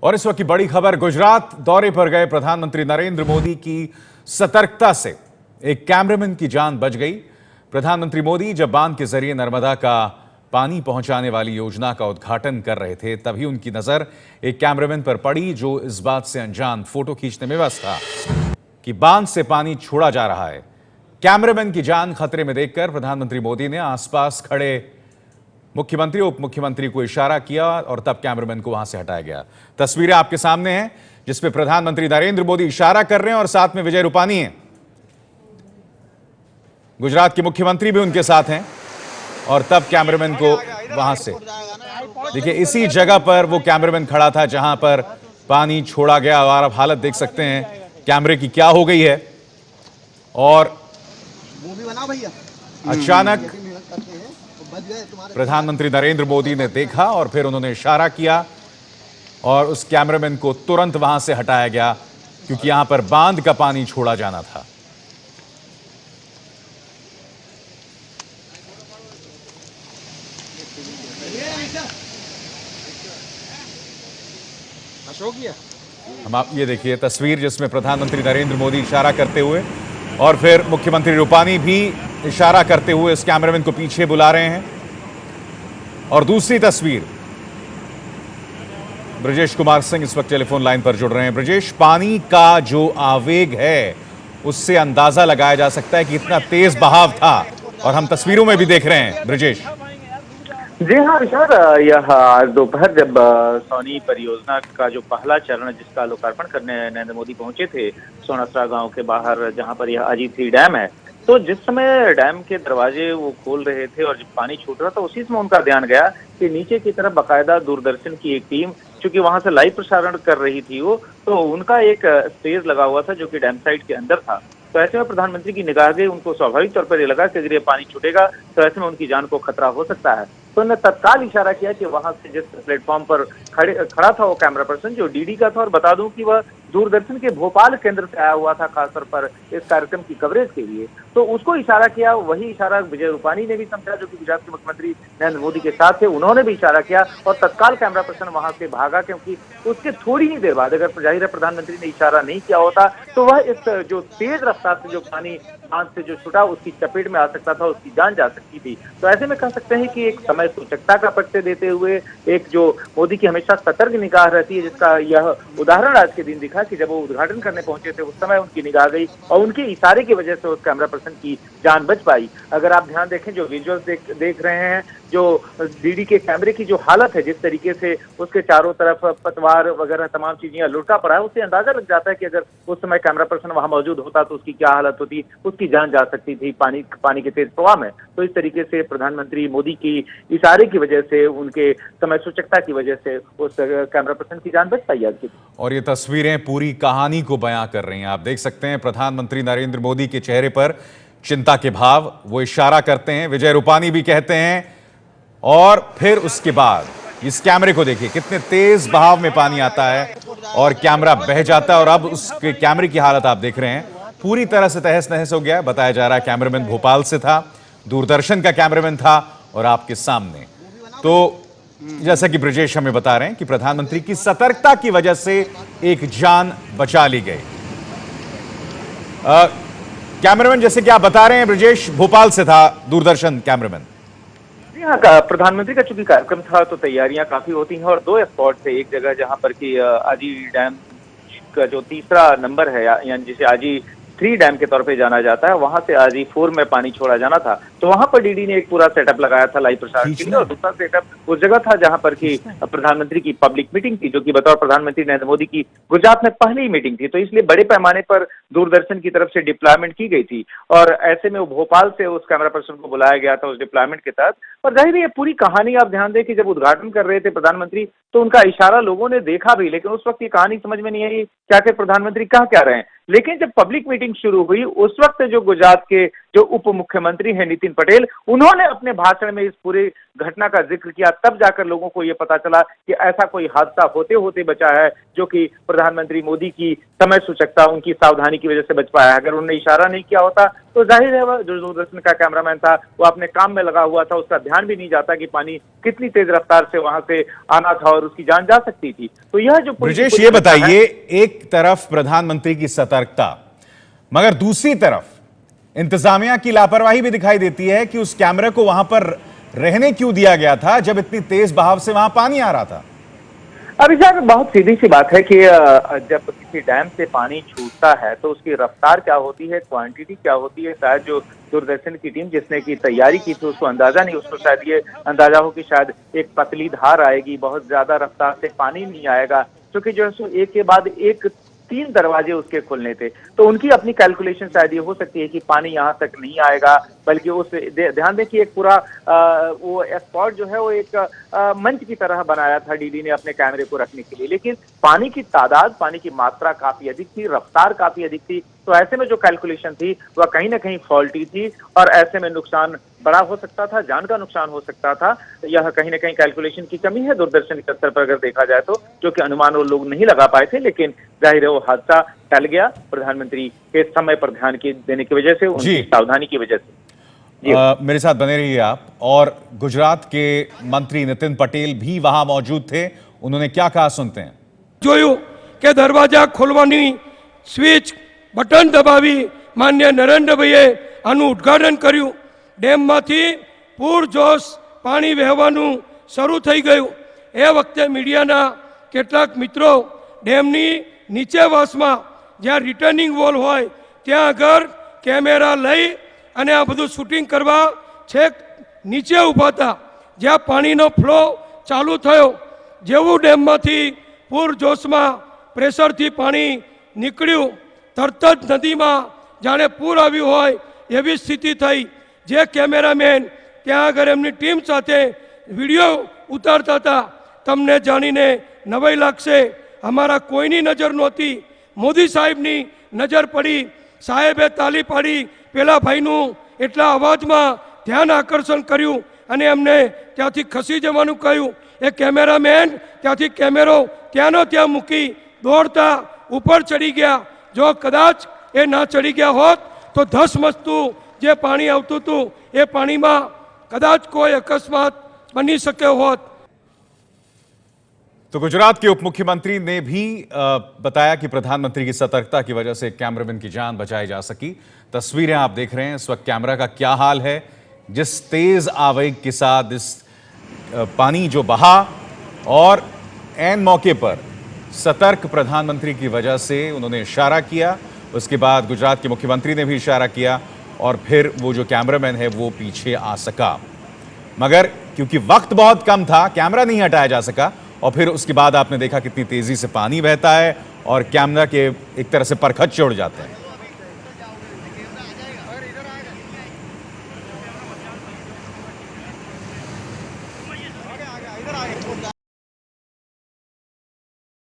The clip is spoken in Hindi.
और इस वक्त की बड़ी खबर, गुजरात दौरे पर गए प्रधानमंत्री नरेंद्र मोदी की सतर्कता से एक कैमरामैन की जान बच गई। प्रधानमंत्री मोदी जब बांध के जरिए नर्मदा का पानी पहुंचाने वाली योजना का उद्घाटन कर रहे थे, तभी उनकी नजर एक कैमरामैन पर पड़ी जो इस बात से अनजान फोटो खींचने में व्यस्त था कि बांध से पानी छोड़ा जा रहा है। कैमरामैन की जान खतरे में देखकर प्रधानमंत्री मोदी ने आसपास खड़े मुख्यमंत्री उप मुख्यमंत्री को इशारा किया और तब कैमरामैन को वहां से हटाया गया। तस्वीरें आपके सामने हैं जिसमें प्रधानमंत्री नरेंद्र मोदी इशारा कर रहे हैं और साथ में विजय रूपानी हैं। गुजरात के मुख्यमंत्री भी उनके साथ हैं और तब कैमरामैन को वहां से, देखिए इसी जगह पर वो कैमरामैन खड़ा था जहां पर पानी छोड़ा गया और आप हालत देख सकते हैं कैमरे की क्या हो गई है। और अचानक प्रधानमंत्री नरेंद्र मोदी ने देखा और फिर उन्होंने इशारा किया और उस कैमरामैन को तुरंत वहां से हटाया गया क्योंकि यहां पर बांध का पानी छोड़ा जाना था। हम आप ये देखिए तस्वीर जिसमें प्रधानमंत्री नरेंद्र मोदी इशारा करते हुए और फिर मुख्यमंत्री रूपानी भी इशारा करते हुए इस कैमरामैन को पीछे बुला रहे हैं। और दूसरी तस्वीर, ब्रजेश कुमार सिंह इस वक्त टेलीफोन लाइन पर जुड़ रहे हैं। ब्रजेश, पानी का जो आवेग है उससे अंदाजा लगाया जा सकता है कि इतना तेज बहाव था और हम तस्वीरों में भी देख रहे हैं। ब्रजेश। जी हाँ विशाल, यह आज दोपहर जब सोनी परियोजना का जो पहला चरण जिसका लोकार्पण करने नरेंद्र मोदी पहुंचे थे सोनासरा गांव के बाहर, जहां पर यह अजीत डैम है, तो जिस समय डैम के दरवाजे वो खोल रहे थे और जब पानी छूट रहा था उसी समय उनका ध्यान गया कि नीचे की तरफ बाकायदा दूरदर्शन की एक टीम, चूंकि वहां से लाइव प्रसारण कर रही थी वो, तो उनका एक स्टेज लगा हुआ था जो कि डैम साइड के अंदर था। तो ऐसे में प्रधानमंत्री की निगाह गई, उनको स्वाभाविक तौर पर ये लगा कि अगर ये पानी छूटेगा तो ऐसे में उनकी जान को खतरा हो सकता है। तो उन्होंने तत्काल इशारा किया कि वहां से जिस प्लेटफॉर्म पर खड़ा था वो कैमरा पर्सन जो डीडी का था, और बता दूं कि वह दूरदर्शन के भोपाल केंद्र से आया हुआ था खासतौर पर इस कार्यक्रम की कवरेज के लिए, तो उसको इशारा किया। वही इशारा विजय रूपानी ने भी समझा जो कि गुजरात के मुख्यमंत्री नरेंद्र मोदी के साथ थे, उन्होंने भी इशारा किया और तत्काल कैमरा पर्सन वहां से भागा, क्योंकि उसके थोड़ी ही देर बाद अगर जाहिर है प्रधानमंत्री ने इशारा नहीं किया होता तो वह इस जो तेज रफ्तार से जो पानी बांध से जो छुटा उसकी चपेट में आ सकता था, उसकी जान जा सकती थी। तो ऐसे में कह सकते हैं कि एक समय सूचकता का परिचय देते हुए एक जो मोदी की हमेशा सतर्क निगाह रहती है, जिसका यह उदाहरण आज के दिन दिखा कि जब वो उद्घाटन करने पहुंचे थे उस समय उनकी निगाह गई और उनके इशारे की वजह से उस कैमरा पर्सन की जान बच पाई। अगर आप ध्यान देखें, जो विजुअल्स देख रहे हैं, जो डीडी के कैमरे की जो हालत है, जिस तरीके से उसके चारों तरफ पतवार वगैरह तमाम चीजें लुढ़का पड़ा है, उससे अंदाजा लग जाता है कि अगर उस समय कैमरा पर्सन वहां मौजूद होता तो उसकी क्या हालत होती, उसकी जान जा सकती थी पानी के तेज प्रवाह में। तो इस तरीके से प्रधानमंत्री मोदी की इशारे की वजह से, उनके समय सूचकता की वजह से उस कैमरा पर्सन की जान बच पाई आज की। और ये तस्वीरें पूरी कहानी को बयां कर रही हैं। आप देख सकते हैं प्रधानमंत्री नरेंद्र मोदी के चेहरे पर चिंता के भाव, वो इशारा करते हैं, विजय रूपानी भी कहते हैं, और फिर उसके बाद इस कैमरे को देखिए कितने तेज बहाव में पानी आता है और कैमरा बह जाता है। और अब उसके कैमरे की हालत आप देख रहे हैं, पूरी तरह से तहस नहस हो गया है। बताया जा रहा है कैमरामैन भोपाल से था, दूरदर्शन का कैमरामैन था और आपके सामने। तो जैसा कि ब्रजेश हमें बता रहे हैं कि प्रधानमंत्री की सतर्कता की वजह से एक जान बचा ली गई। कैमरामैन, जैसे कि आप बता रहे हैं, ब्रजेश भोपाल से था दूरदर्शन कैमरामैन। जी हाँ, प्रधानमंत्री का चूंकि कार्यक्रम था तो तैयारियां काफी होती हैं और दो स्पॉट थे। एक जगह जहां पर कि आजी डैम का जो तीसरा नंबर है, यानी जिसे आजी 3 डैम के तौर पे जाना जाता है, वहां से आजी 4 में पानी छोड़ा जाना था। तो वहां पर डीडी ने एक पूरा सेटअप लगाया था लाइव प्रसारण के लिए, और दूसरा सेटअप उस जगह था जहां पर कि प्रधानमंत्री की पब्लिक मीटिंग थी, जो कि बतौर प्रधानमंत्री नरेंद्र मोदी की गुजरात में पहली मीटिंग थी। तो इसलिए बड़े पैमाने पर दूरदर्शन की तरफ से डिप्लॉयमेंट की गई थी और ऐसे में वो भोपाल से उस कैमरा पर्सन को बुलाया गया था उस डिप्लॉयमेंट के तहत। और जाहिर है ये पूरी कहानी आप ध्यान दें कि जब उद्घाटन कर रहे थे प्रधानमंत्री तो उनका इशारा लोगों ने देखा भी, लेकिन उस वक्त ये कहानी समझ में नहीं आई क्या कि प्रधानमंत्री कह क्या रहे हैं। लेकिन जब पब्लिक मीटिंग शुरू हुई उस वक्त जो गुजरात के जो उप मुख्यमंत्री हैं नितिन पटेल, उन्होंने अपने भाषण में इस पूरी घटना का जिक्र किया। तब जाकर लोगों को यह पता चला कि ऐसा कोई हादसा होते होते बचा है, जो कि प्रधानमंत्री मोदी की समय सूचकता, उनकी सावधानी की वजह से बच पाया है। अगर उन्होंने इशारा नहीं किया होता तो जाहिर है वह जो दूरदर्शन का कैमरामैन था वो अपने काम में लगा हुआ था, उसका ध्यान भी नहीं जाता कि पानी कितनी तेज रफ्तार से वहां से आना था और उसकी जान जा सकती थी। तो यह जो ब्रजेश, ये बताइए, एक तरफ प्रधानमंत्री की सतर्कता, मगर दूसरी तरफ इंतजामिया की लापरवाही भी दिखाई देती है कि उस कैमरे को वहां पर रहने क्यों दिया गया था जब इतनी तेज बहाव से वहां पानी आ रहा था। अभिषेक, बहुत सीधी सी बात है कि जब किसी डैम से पानी छूटता है तो उसकी रफ्तार क्या होती है, क्वांटिटी क्या होती है। शायद जो दूरदर्शन की टीम जिसने की तैयारी की थी उसको अंदाजा नहीं, उसको शायद ये अंदाजा हो कि शायद एक पतली धार आएगी, बहुत ज्यादा रफ्तार से पानी नहीं आएगा, क्योंकि जो है एक के बाद एक 3 दरवाजे उसके खुलने थे। तो उनकी अपनी कैलकुलेशन शायद ये हो सकती है कि पानी यहाँ तक नहीं आएगा, बल्कि उस ध्यान दें कि एक पूरा वो स्पॉट जो है वो एक मंच की तरह बनाया था डीडी ने अपने कैमरे को रखने के लिए। लेकिन पानी की तादाद, पानी की मात्रा काफी अधिक थी, रफ्तार काफी अधिक थी। तो ऐसे में जो कैलकुलेशन थी वह कहीं ना कहीं फॉल्टी थी और ऐसे में नुकसान बड़ा हो सकता था, जान का नुकसान हो सकता था। यह कहीं ना कहीं कैलकुलेशन की कमी है दूरदर्शन के स्तर पर अगर देखा जाए तो, जो कि अनुमान वो लोग नहीं लगा पाए थे। लेकिन जाहिर है वो हादसा टल गया प्रधानमंत्री के समय पर ध्यान देने की वजह से, उनकी सावधानी की वजह से। मेरे साथ बने रहिए आप। और गुजरात के मंत्री नितिन पटेल भी वहां मौजूद थे, उन्होंने क्या कहा सुनते हैं। જોયું કે દરવાજા ખોલવાની સ્વિચ બટન દબાવી માન્ય નરેન્દ્રભાઈએ આનું ઉદ્ઘાટન કર્યું। ડેમમાંથી પૂરજોશ પાણી વહેવાનું શરૂ થઈ ગયું। એ વખતે મીડિયાના કેટલાક મિત્રો ડેમની નીચેવાસમાં જ્યાં રિટર્નિંગ વોલ હોય ત્યાં આગળ કેમેરા લઈ અને આ બધું શૂટિંગ કરવા છેક નીચે ઊભા હતા, જ્યાં પાણીનો ફ્લો ચાલુ થયો। જેવું ડેમમાંથી પૂરજોશમાં પ્રેશરથી પાણી નીકળ્યું, તરત જ નદીમાં જાણે પૂર આવ્યું હોય એવી સ્થિતિ થઈ। જે કેમેરામેન ત્યાં આગળ એમની ટીમ સાથે વિડીયો ઉતારતા હતા, તમને જાણીને નવાઈ લાગશે, અમારા કોઈની નજર નહોતી, મોદી સાહેબની નજર પડી। સાહેબે તાલી પાડી, પેલા ભાઈનું એટલા અવાજમાં ધ્યાન આકર્ષણ કર્યું અને એમને ત્યાંથી ખસી જવાનું કહ્યું। એ કેમેરામેન ત્યાંથી કેમેરો ત્યાંનો ત્યાં મૂકી દોડતા ઉપર ચડી ગયા। જો કદાચ એ ના ચડી ગયા હોત તો ધસમસતું જે પાણી આવતું હતું એ પાણીમાં કદાચ કોઈ અકસ્માત બની શક્યો હોત। तो गुजरात के उप मुख्यमंत्री ने भी बताया कि प्रधानमंत्री की सतर्कता की वजह से कैमरामैन की जान बचाई जा सकी। तस्वीरें आप देख रहे हैं इस वक्त कैमरा का क्या हाल है। जिस तेज आवेग के साथ इस पानी जो बहा और ऐन मौके पर सतर्क प्रधानमंत्री की वजह से उन्होंने इशारा किया, उसके बाद गुजरात के मुख्यमंत्री ने भी इशारा किया और फिर वो जो कैमरामैन है वो पीछे आ सका। मगर क्योंकि वक्त बहुत कम था, कैमरा नहीं हटाया जा सका और फिर उसके बाद आपने देखा कितनी तेजी से पानी बहता है और कैमरा के एक तरह से परखच्चे उड़ जाते हैं।